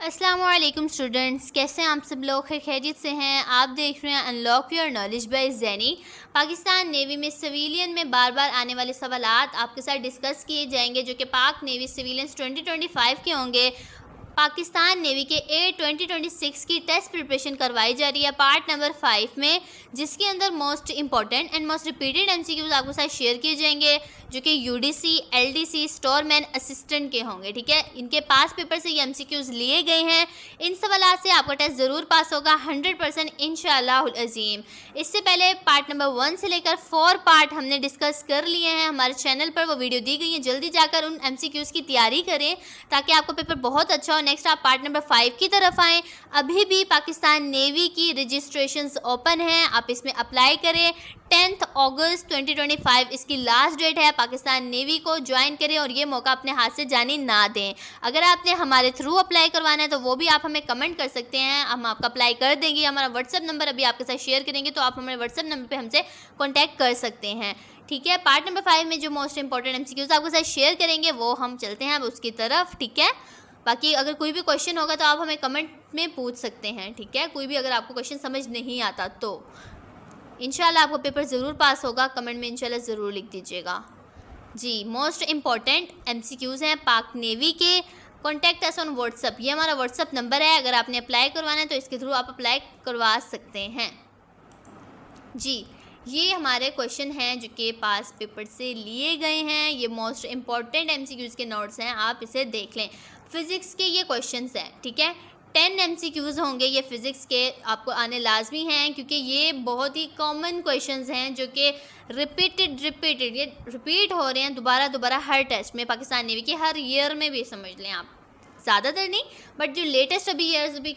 अस्सलामुअलैकुम स्टूडेंट्स, कैसे हैं आप सब लोग? खैरियत से हैं? आप देख रहे हैं unlock your knowledge by Zaini. Pakistan navy में सिविलियन में बार बार आने वाले सवालात आपके साथ डिस्कस किए जाएंगे, जो कि पाक नेवी सिविलियंस 2025 के होंगे। पाकिस्तान नेवी के ए 2026 की टेस्ट प्रिपरेशन करवाई जा रही है पार्ट नंबर 5 में, जिसके अंदर most important and most repeated MCQs आपके साथ शेयर किए जाएंगे, जो कि यूडीसी, एलडीसी, स्टोरमैन, असिस्टेंट के होंगे। ठीक है, इनके पास पेपर से ये एमसीक्यूज लिए गए हैं। इन सवालों से आपका टेस्ट ज़रूर पास होगा 100% इंशाअल्लाह अज़ीम। इससे पहले पार्ट नंबर 1 से लेकर 4 पार्ट हमने डिस्कस कर लिए हैं। हमारे चैनल पर वो वीडियो दी गई है, जल्दी जाकर उन एमसीक्यूज की तैयारी करें ताकि आपका पेपर बहुत अच्छा हो। नेक्स्ट आप पार्ट नंबर 5 की तरफ आएँ। अभी भी पाकिस्तान नेवी की रजिस्ट्रेशंस ओपन हैं, आप इसमें अप्लाई करें। 10 अगस्त 2025 इसकी लास्ट डेट है। पाकिस्तान नेवी को ज्वाइन करें और ये मौका अपने हाथ से जाने ना दें। अगर आपने हमारे थ्रू अप्लाई करवाना है तो वो भी आप हमें कमेंट कर सकते हैं, हम आपका अप्लाई कर देंगे। हमारा व्हाट्सएप नंबर अभी आपके साथ शेयर करेंगे, तो आप हमारे व्हाट्सएप नंबर पे हमसे कॉन्टैक्ट कर सकते हैं। ठीक है, पार्ट नंबर 5 में जो मोस्ट इंपॉर्टेंट एमसीक्यूज आपके साथ शेयर करेंगे वो हम चलते हैं अब उसकी तरफ। ठीक है, बाकी अगर कोई भी क्वेश्चन होगा तो आप हमें कमेंट में पूछ सकते हैं। ठीक है, कोई भी अगर आपको क्वेश्चन समझ नहीं आता तो इंशाल्लाह आपको पेपर ज़रूर पास होगा। कमेंट में इंशाल्लाह ज़रूर लिख दीजिएगा। जी, मोस्ट इंपॉर्टेंट एमसीक्यूज़ हैं पाक नेवी के। कॉन्टैक्ट अस ऑन व्हाट्सअप, ये हमारा व्हाट्सअप नंबर है। अगर आपने अप्लाई करवाना है तो इसके थ्रू आप अप्लाई करवा सकते हैं। जी, ये हमारे क्वेश्चन हैं जो कि पास पेपर से लिए गए हैं। ये मोस्ट इंपॉर्टेंट एमसीक्यूज़ के नोट्स हैं, आप इसे देख लें। फ़िज़िक्स के ये क्वेश्चंस हैं। ठीक है, 10 एमसीक्यूज़ होंगे ये फ़िज़िक्स के, आपको आने लाजमी हैं क्योंकि ये बहुत ही कॉमन क्वेश्चंस हैं जो कि रिपीटेड ये रिपीट हो रहे हैं दोबारा हर टेस्ट में। पाकिस्तान नेवी के हर ईयर में भी समझ लें आप, ज़्यादातर नहीं बट जो लेटेस्ट अभी ईयर्स, अभी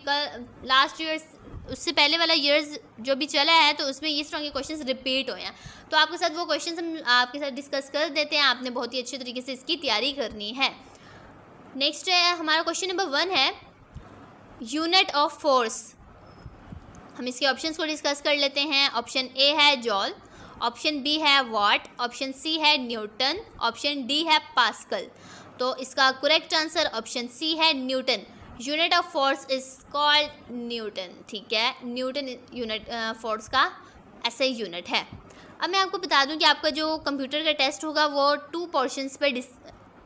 लास्ट ईयर्स, उससे पहले वाला ईयर्स जो भी चला है तो उसमें इस तरह के क्वेश्चंस रिपीट हुए हैं। तो आपके साथ वो क्वेश्चंस हम आपके साथ डिस्कस कर देते हैं। आपने बहुत ही अच्छे तरीके से इसकी तैयारी करनी है। नेक्स्ट है हमारा क्वेश्चन नंबर 1 है यूनिट ऑफ फोर्स। हम इसके ऑप्शंस को डिस्कस कर लेते हैं। ऑप्शन ए है जॉल, ऑप्शन बी है वाट, ऑप्शन सी है न्यूटन, ऑप्शन डी है पास्कल। तो इसका करेक्ट आंसर ऑप्शन सी है Newton. Unit of force is called Newton. ठीक है, न्यूटन यूनिट फोर्स का ऐसा ही यूनिट है। अब मैं आपको बता दूं कि आपका जो कंप्यूटर का टेस्ट होगा वो 2 पोर्शंस पे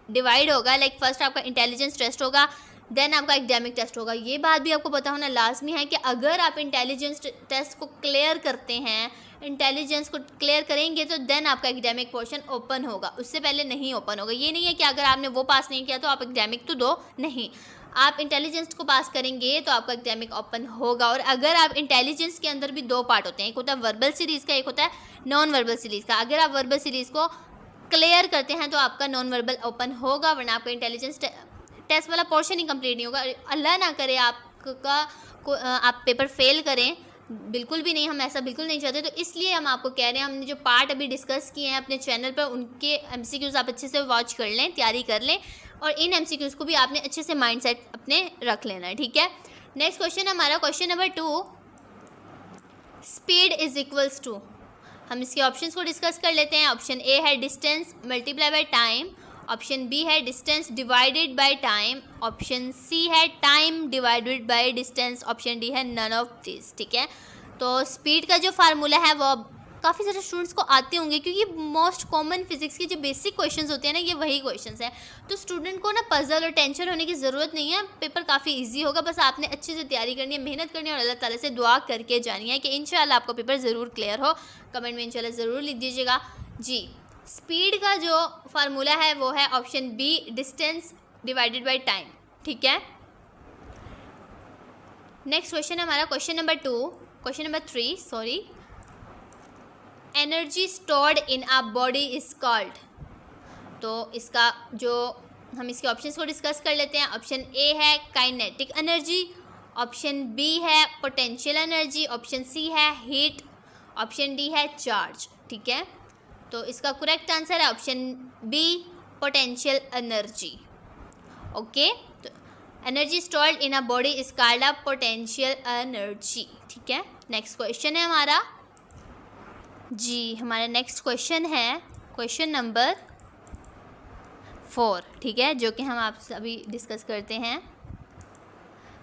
डिवाइड होगा। लाइक फर्स्ट आपका इंटेलिजेंस टेस्ट होगा, देन आपका एकेडमिक टेस्ट होगा। ये बात भी आपको पता होना लाजमी है कि अगर आप इंटेलिजेंस टेस्ट को क्लियर करते हैं, इंटेलिजेंस को क्लियर करेंगे तो देन आपका एकेडमिक पोर्शन ओपन होगा, उससे पहले नहीं ओपन होगा। ये नहीं है कि अगर आपने वो पास नहीं किया तो आप एकेडमिक तो दो, नहीं, आप इंटेलिजेंस को पास करेंगे तो आपका एकेडमिक ओपन होगा। और अगर आप इंटेलिजेंस के अंदर भी 2 पार्ट होते हैं, एक होता है वर्बल सीरीज़ का, एक होता है नॉन वर्बल सीरीज़ का। अगर आप वर्बल सीरीज़ को क्लियर करते हैं तो आपका नॉन वर्बल ओपन होगा, वरना आपका इंटेलिजेंस टेस्ट वाला पोर्शन ही कंप्लीट नहीं होगा। अल्लाह ना करे आप पेपर फेल करें, बिल्कुल भी नहीं, हम ऐसा बिल्कुल नहीं चाहते। तो इसलिए हम आपको कह रहे हैं, हमने जो पार्ट अभी डिस्कस किए हैं अपने चैनल पर, उनके एमसीक्यूज़ आप अच्छे से वॉच कर लें, तैयारी कर लें, और इन एमसीक्यूज़ को भी आपने अच्छे से माइंड सेट अपने रख लेना है। ठीक है, नेक्स्ट क्वेश्चन हमारा question number 2, speed is equals to. हम इसके ऑप्शंस को डिस्कस कर लेते हैं। ऑप्शन ए है distance multiply by time, option B है distance divided by time, option C है time divided by distance, option D है नन ऑफ दिस। ठीक है, तो स्पीड का जो फार्मूला है वो काफ़ी सारे स्टूडेंट्स को आते होंगे, क्योंकि मोस्ट कॉमन फिजिक्स के जो बेसिक क्वेश्चंस होते हैं ना, ये वही क्वेश्चंस हैं। तो स्टूडेंट को ना पजल और टेंशन होने की ज़रूरत नहीं है, पेपर काफ़ी इजी होगा। बस आपने अच्छे से तैयारी करनी है, मेहनत करनी है और अल्लाह ताला से दुआ करके जानी है कि इंशाल्लाह आपका पेपर ज़रूर क्लियर हो। कमेंट में इंशाल्लाह ज़रूर लिख दीजिएगा। जी, स्पीड का जो फार्मूला है वो है option B, distance divided by time. ठीक है, नेक्स्ट क्वेश्चन है हमारा question number 3 sorry, energy stored in a body is called. तो इसका जो हम इसके ऑप्शंस को डिस्कस कर लेते हैं। ऑप्शन ए है काइनेटिक एनर्जी, ऑप्शन बी है पोटेंशियल एनर्जी, ऑप्शन सी है हीट, ऑप्शन डी है चार्ज। ठीक है, तो इसका करेक्ट आंसर है option B, potential energy. Okay, तो energy stored in a body is called a potential energy. ठीक है, नेक्स्ट क्वेश्चन है हमारा। जी, हमारा नेक्स्ट क्वेश्चन है क्वेश्चन नंबर 4। ठीक है, जो कि हम आपसे अभी डिस्कस करते हैं।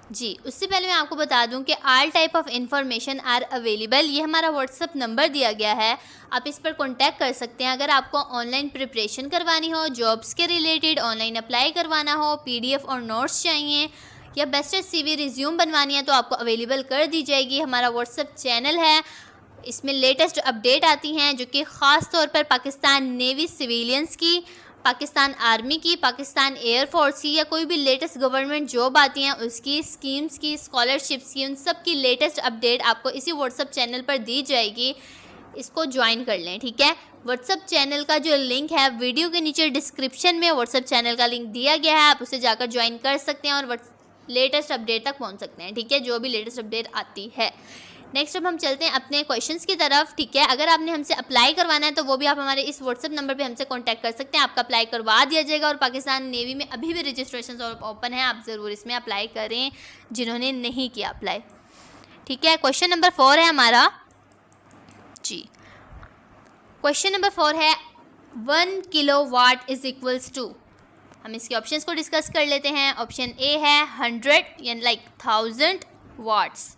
जी, उससे पहले मैं आपको बता दूं कि all type of information are available, ये हमारा व्हाट्सअप नंबर दिया गया है, आप इस पर कांटेक्ट कर सकते हैं। अगर आपको ऑनलाइन प्रिपरेशन करवानी हो, जॉब्स के रिलेटेड ऑनलाइन अप्लाई करवाना हो, पीडीएफ और नोट्स चाहिए, या बेस्ट सीवी रिज्यूम बनवानी है तो आपको अवेलेबल कर दी जाएगी। हमारा व्हाट्सअप चैनल है, इसमें लेटेस्ट अपडेट आती हैं जो कि ख़ास तौर पर पाकिस्तान नेवी सिविलियंस की, पाकिस्तान आर्मी की, पाकिस्तान एयरफोर्स की, या कोई भी लेटेस्ट गवर्नमेंट जॉब आती हैं उसकी, स्कीम्स की, स्कॉलरशिप्स की, उन सब की लेटेस्ट अपडेट आपको इसी व्हाट्सअप चैनल पर दी जाएगी। इसको ज्वाइन कर लें, ठीक है। व्हाट्सअप चैनल का जो लिंक है वीडियो के नीचे डिस्क्रिप्शन में व्हाट्सअप चैनल का लिंक दिया गया है, आप उसे जाकर ज्वाइन कर सकते हैं और लेटेस्ट अपडेट तक पहुंच सकते हैं, ठीक है, जो भी लेटेस्ट अपडेट आती है। नेक्स्ट अब हम चलते हैं अपने क्वेश्चंस की तरफ, ठीक है। अगर आपने हमसे अप्लाई करवाना है तो वो भी आप हमारे इस व्हाट्सअप नंबर पे हमसे कांटेक्ट कर सकते हैं, आपका अप्लाई करवा दिया जाएगा। और पाकिस्तान नेवी में अभी भी रजिस्ट्रेशन ओपन है, आप ज़रूर इसमें अप्लाई करें जिन्होंने नहीं किया अप्लाई, ठीक है। क्वेश्चन नंबर 4 है हमारा जी। क्वेश्चन नंबर 4 है 1 किलोवाट इज इक्वल्स टू, हम इसके ऑप्शंस को डिस्कस कर लेते हैं। ऑप्शन ए है 100 यानी लाइक 1000 वाट्स,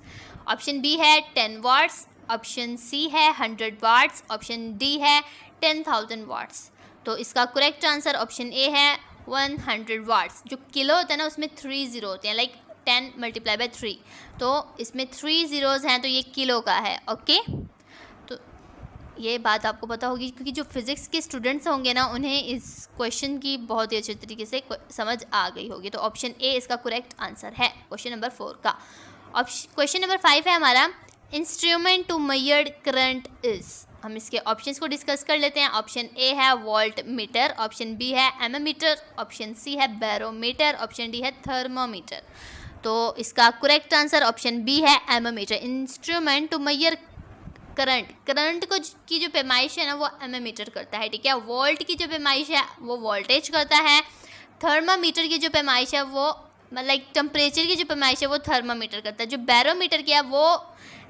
ऑप्शन बी है 10 वाट्स, ऑप्शन सी है 100 वाट्स, ऑप्शन डी है 10,000 वाट्स। तो इसका करेक्ट आंसर ऑप्शन ए है 100 वाट्स। जो किलो होता है ना उसमें 3 ज़ीरो होते हैं, लाइक 10 मल्टीप्लाई बाय 3, तो इसमें 3 ज़ीरोज़ हैं तो ये किलो का है, ओके। तो ये बात आपको पता होगी क्योंकि जो फिज़िक्स के स्टूडेंट्स होंगे ना उन्हें इस क्वेश्चन की बहुत ही अच्छे तरीके से समझ आ गई होगी। तो ऑप्शन ए इसका करेक्ट आंसर है क्वेश्चन नंबर 4 का। क्वेश्चन नंबर 5 है हमारा instrument to measure current is, हम इसके ऑप्शंस को डिस्कस कर लेते हैं। ऑप्शन ए है वोल्ट मीटर, ऑप्शन बी है एममीटर, ऑप्शन सी है बैरोमीटर, ऑप्शन डी है थर्मोमीटर। तो इसका करेक्ट आंसर ऑप्शन बी है ammeter. Instrument to measure current को की जो पैमाइश है ना वो एममीटर करता है, ठीक है। वोल्ट की जो पैमाइश है वो वोल्टेज करता है, थर्मामीटर की जो पैमाइश है वो मतलब टेम्परेचर की जो पैमाइश है वो थर्मामीटर करता है। जो बैरोमीटर किया वो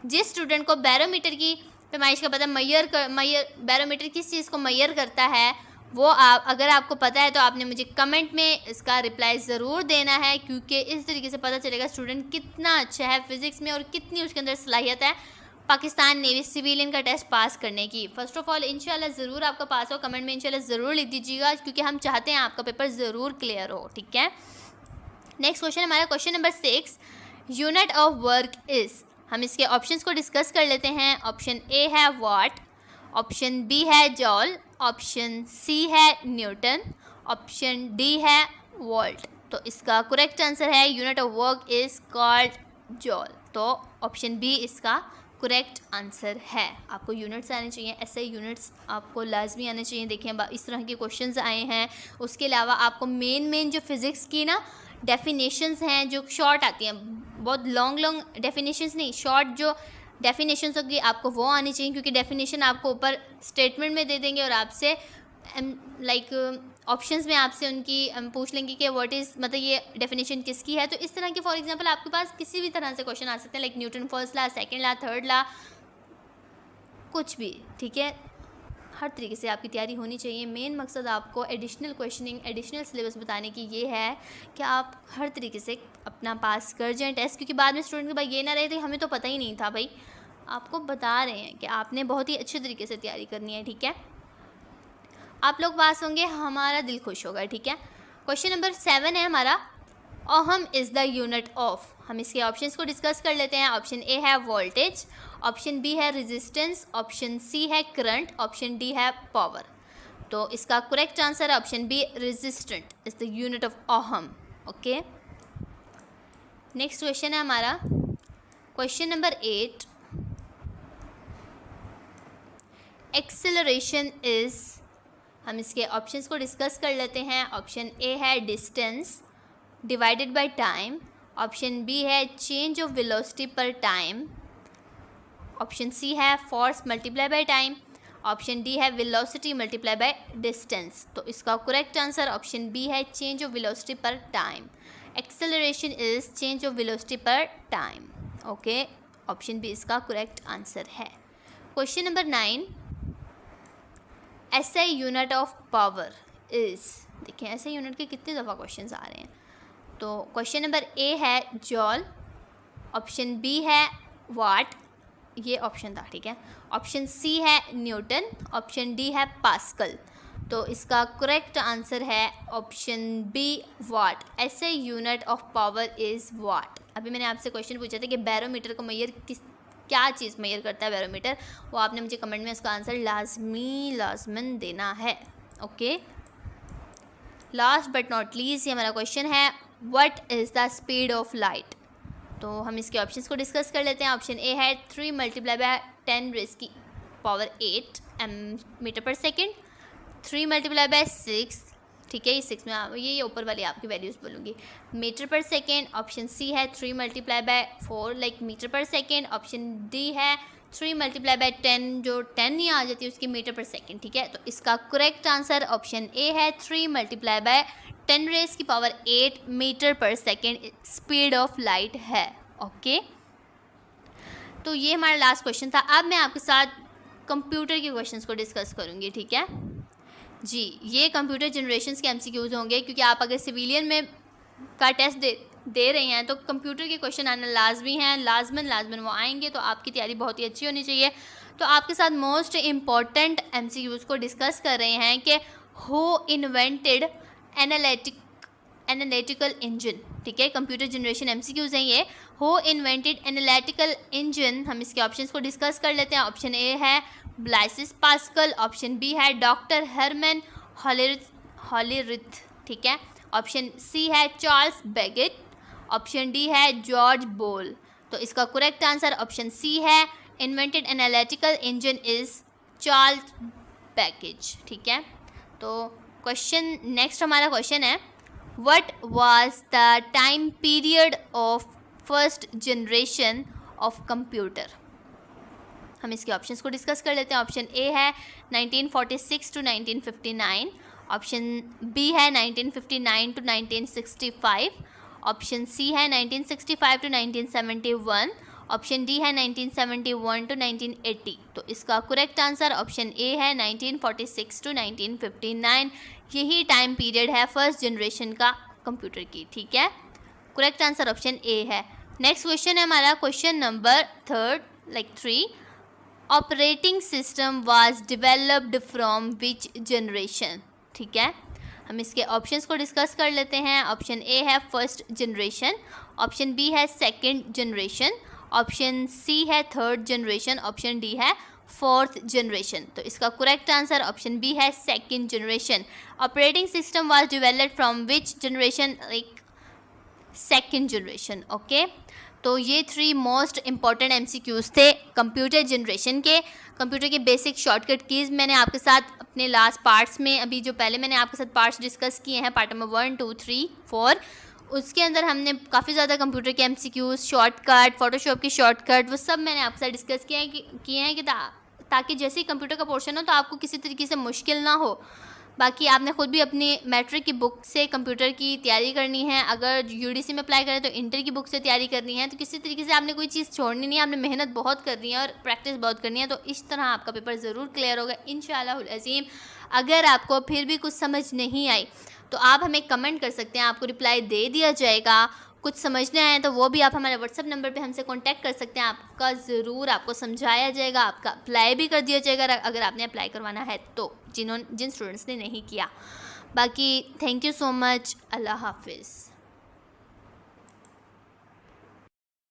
जिस स्टूडेंट को बैरोमीटर की पैमाइश का पता बैरोमीटर किस चीज़ को मेजर करता है वो आप अगर आपको पता है तो आपने मुझे कमेंट में इसका रिप्लाई ज़रूर देना है, क्योंकि इस तरीके से पता चलेगा स्टूडेंट कितना अच्छा है फिज़िक्स में और कितनी उसके अंदर सलाहियत है पाकिस्तान नेवी सिविलियन का टेस्ट पास करने की। फर्स्ट ऑफ ऑल इंशाल्लाह ज़रूर आपका पास हो, कमेंट में इंशाल्लाह ज़रूर लिख दीजिएगा क्योंकि हम चाहते हैं आपका पेपर ज़रूर क्लियर हो, ठीक है। नेक्स्ट क्वेश्चन हमारा question number 6, unit of work is, हम इसके ऑप्शंस को डिस्कस कर लेते हैं। ऑप्शन ए है वाट, ऑप्शन बी है जॉल, ऑप्शन सी है न्यूटन, ऑप्शन डी है वोल्ट। तो इसका करेक्ट आंसर है unit of work is called जॉल। तो ऑप्शन बी इसका करेक्ट आंसर है। आपको यूनिट्स आने चाहिए, ऐसे यूनिट्स आपको लाजमी आने चाहिए। देखें इस तरह के क्वेश्चंस आए हैं। उसके अलावा आपको मेन जो फिज़िक्स की ना डेफिनेशंस हैं जो शॉर्ट आती हैं, बहुत लॉन्ग डेफिनेशंस नहीं, शॉर्ट जो डेफिनेशंस होगी आपको वो आनी चाहिए, क्योंकि डेफिनेशन आपको ऊपर स्टेटमेंट में दे देंगे और आपसे ऑप्शंस में आपसे उनकी पूछ लेंगे कि व्हाट इज़ मतलब ये डेफिनेशन किसकी है। तो इस तरह के फॉर एग्जांपल आपके पास किसी भी तरह से क्वेश्चन आ सकते हैं, लाइक न्यूटन फर्स्ट ला, सेकंड ला, थर्ड ला, कुछ भी, ठीक है। हर तरीके से आपकी तैयारी होनी चाहिए। मेन मकसद आपको एडिशनल क्वेश्चनिंग, एडिशनल सिलेबस बताने की ये है कि आप हर तरीके से अपना पास कर जाएं टेस्ट, क्योंकि बाद में स्टूडेंट के भाई ये ना रहे थे हमें तो पता ही नहीं था। भाई आपको बता रहे हैं कि आपने बहुत ही अच्छे तरीके से तैयारी करनी है, ठीक है। आप लोग पास होंगे, हमारा दिल खुश होगा, ठीक है। क्वेश्चन नंबर 7 है हमारा ohm is the unit of, हम इसके ऑप्शंस को डिस्कस कर लेते हैं। ऑप्शन ए है वोल्टेज, ऑप्शन बी है रेजिस्टेंस, ऑप्शन सी है करंट, ऑप्शन डी है पावर। तो इसका करेक्ट आंसर है option B, resistant is the unit of ohm, okay. Next question है हमारा क्वेश्चन नंबर 8, एक्सेलरेशन इज़, हम इसके ऑप्शंस को डिस्कस कर लेते हैं। ऑप्शन ए है distance divided by time, option B है change of velocity per time, option C है force multiply by time, option D है वेलोसिटी मल्टीप्लाई बाय डिस्टेंस। तो इसका करेक्ट आंसर ऑप्शन बी है change of velocity per time. Acceleration is change of velocity per time, okay. Option B इसका correct answer है। Question number 9, SI unit of power is, देखिए ऐसे unit के कितने दफ़ा क्वेश्चंस आ रहे हैं। तो क्वेश्चन नंबर ए है जॉल, ऑप्शन बी है वाट, ये ऑप्शन था, ठीक है। ऑप्शन सी है न्यूटन, ऑप्शन डी है पास्कल। तो इसका करेक्ट आंसर है ऑप्शन बी वाट। ऐसे unit of power is what. अभी मैंने आपसे क्वेश्चन पूछा था कि बैरोमीटर को मेजर क्या चीज़ मेजर करता है बैरोमीटर, वो आपने मुझे कमेंट में उसका आंसर लाजमन देना है। Okay, last but not least ये हमारा क्वेश्चन है, what is the speed of light. तो हम इसके ऑप्शंस को डिस्कस कर लेते हैं। ऑप्शन ए है 3 × 10⁻⁸ मीटर पर सेकेंड, 3 × 6, ठीक है, ये 6 में ये ऊपर वाली आपकी वैल्यूज़ बोलूँगी, मीटर पर सेकेंड। ऑप्शन सी है 3 × 4 लाइक मीटर पर सेकेंड। ऑप्शन डी है 3 × 10, जो 10 नहीं आ जाती उसकी मीटर पर सेकेंड, ठीक है। तो इसका करेक्ट आंसर ऑप्शन ए है 3 × 10⁸ मीटर पर सेकेंड स्पीड ऑफ लाइट है। ओके, तो ये हमारा लास्ट क्वेश्चन था। अब मैं आपके साथ कंप्यूटर के क्वेश्चंस को डिस्कस करूँगी, ठीक है जी। ये कंप्यूटर जनरेशन्स के एमसीक्यूज होंगे, क्योंकि आप अगर सिविलियन में का टेस्ट दे रहे हैं तो कंप्यूटर के क्वेश्चन आना लाजमी हैं, लाजमन वो आएंगे। तो आपकी तैयारी बहुत ही अच्छी होनी चाहिए। तो आपके साथ मोस्ट इम्पॉर्टेंट एमसीक्यूज को डिस्कस कर रहे हैं कि हु इन्वेंटेड एनालिटिकल इंजन, ठीक है। कंप्यूटर जनरेशन एमसीक्यूज हैं ये। हु इन्वेंटेड एनालिटिकल इंजन, हम इसके ऑप्शंस को डिस्कस कर लेते हैं। ऑप्शन ए है ब्लाइसिस पास्कल, ऑप्शन बी है डॉक्टर हरमन हॉलीरिथ, ठीक है। ऑप्शन सी है चार्ल्स बैगेट, ऑप्शन डी है जॉर्ज बोल। तो इसका करेक्ट आंसर ऑप्शन सी है, invented analytical engine is Charles baguette, ठीक है। तो क्वेश्चन नेक्स्ट हमारा क्वेश्चन है, what was the time period of first generation of computer. हम इसके ऑप्शंस को डिस्कस कर लेते हैं। ऑप्शन ए है 1946 to 1959, ऑप्शन बी है 1959 to 1965, ऑप्शन सी है 1965 to 1971, ऑप्शन डी है 1971 to 1980। तो इसका करेक्ट आंसर ऑप्शन ए है 1946 to 1959। यही टाइम पीरियड है फर्स्ट जनरेशन का कंप्यूटर की, ठीक है। करेक्ट आंसर ऑप्शन ए है। नेक्स्ट क्वेश्चन है हमारा question number 3 operating system was developed from which generation, ठीक है। हम इसके ऑप्शंस को डिस्कस कर लेते हैं। ऑप्शन ए है फर्स्ट जनरेशन, ऑप्शन बी है सेकंड जनरेशन, ऑप्शन सी है थर्ड जनरेशन, ऑप्शन डी है फोर्थ जनरेशन। तो इसका करेक्ट आंसर ऑप्शन बी है second generation. Operating system was developed from which generation, like second generation. Okay, तो ये 3 most important MCQs थे computer generation के। Computer के बेसिक शॉर्टकट कीज़ मैंने आपके साथ अपने लास्ट पार्ट्स में, अभी जो पहले मैंने आपके साथ पार्ट्स डिस्कस किए हैं, पार्ट नंबर 1, 2, 3, 4, उसके अंदर हमने काफ़ी ज़्यादा कंप्यूटर के एमसीक्यूज, शॉर्टकट, फोटोशॉप के शॉर्टकट, वो सब मैंने आपके साथ डिस्कस किए हैं कि ताकि जैसे ही कंप्यूटर का पोर्शन हो तो आपको किसी तरीके से मुश्किल ना हो। बाकी आपने ख़ुद भी अपनी मैट्रिक की बुक से कंप्यूटर की तैयारी करनी है। अगर यूडीसी में अप्लाई करें तो इंटर की बुक से तैयारी करनी है। तो किसी तरीके से आपने कोई चीज़ छोड़नी नहीं है, आपने मेहनत बहुत करनी है और प्रैक्टिस बहुत करनी है। तो इस तरह आपका पेपर ज़रूर क्लियर होगा इंशाअल्लाह अज़ीम। अगर आपको फिर भी कुछ समझ नहीं आई तो आप हमें कमेंट कर सकते हैं, आपको रिप्लाई दे दिया जाएगा। कुछ समझने आए तो वो भी आप हमारे व्हाट्सअप नंबर पे हमसे कांटेक्ट कर सकते हैं। आपका ज़रूर आपको समझाया जाएगा, आपका अप्लाई भी कर दिया जाएगा अगर आपने अप्लाई करवाना है तो, जिन स्टूडेंट्स ने नहीं किया। बाकी थैंक यू सो मच, अल्लाह हाफिज़।